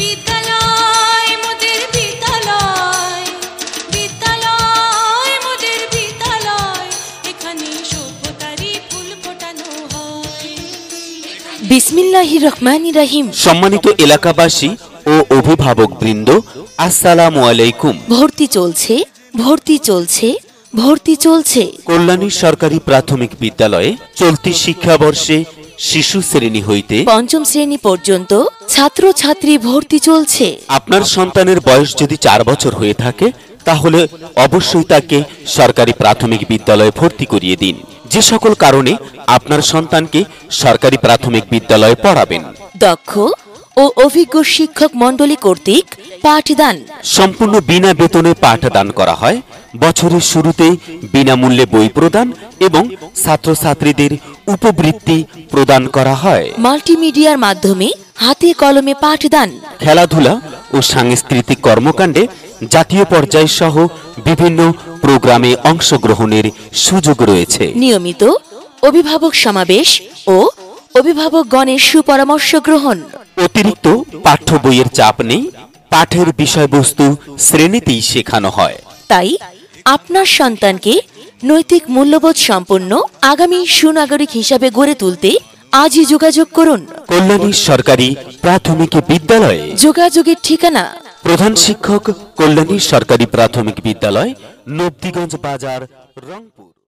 বিদ্যালয় মোদের বিদ্যালয়, বিদ্যালয় মোদের বিদ্যালয়, এখানে সভ্যতারই ফুল ফোটানো হয়। বিসমিল্লাহির রহমানির রহিম। সম্মানিত এলাকাবাসী ও অভিভাবকবৃন্দ, আসসালামু আলাইকুম। ভর্তি চলছে, ভর্তি চলছে, ভর্তি চলছে। কল্যাণী সরকারি প্রাথমিক বিদ্যালয়ে চলতি শিক্ষাবর্ষে শিশু শ্রেণী হইতে পঞ্চম শ্রেণী পর্যন্ত ছাত্রছাত্রী ভর্তি চলছে। আপনার সন্তানের বয়স যদি 4 বছর হয়ে থাকে তাহলে অবশ্যই তাকে সরকারি প্রাথমিক বিদ্যালয়ে ভর্তি করিয়ে দিন। যে সকল কারণে আপনার সন্তানকে সরকারি প্রাথমিক বিদ্যালয়ে পড়াবেন। দক্ষ ও অভিজ্ঞ শিক্ষক মণ্ডলী কর্তৃক পাঠদান। সম্পূর্ণ বিনা বেতনে পাঠদান করা হয়। বছরের শুরুতে বিনামূল্যে বই প্রদান এবং ছাত্রছাত্রীদের উপবৃত্তি প্রদান করা হয়। মাল্টিমিডিয়ার মাধ্যমে হাতে কলমে পাঠদান। খেলাধুলা ও সাংস্কৃতিক কর্মকাণ্ডে জাতীয় পর্যায় সহ বিভিন্ন প্রোগ্রামে অংশগ্রহণের সুযোগ রয়েছে। নিয়মিত অভিভাবক সমাবেশ ও অভিভাবকগণের সুপরামর্শ গ্রহণ। অতিরিক্ত পাঠ্য বইয়ের চাপ নেই। পাঠের বিষয়বস্তু শ্রেণীতেই শেখানো হয়। তাই আপনার সন্তানকে নৈতিক মূল্যবোধ সম্পন্ন আগামী সুনাগরিক হিসাবে গড়ে তুলতে আজই যোগাযোগ করুন। কল্যাণী সরকারি প্রাথমিক বিদ্যালয়ে যোগাযোগের ঠিকানা: প্রধান শিক্ষক, কল্যাণী সরকারি প্রাথমিক বিদ্যালয়, নবদিগঞ্জ বাজার, রংপুর।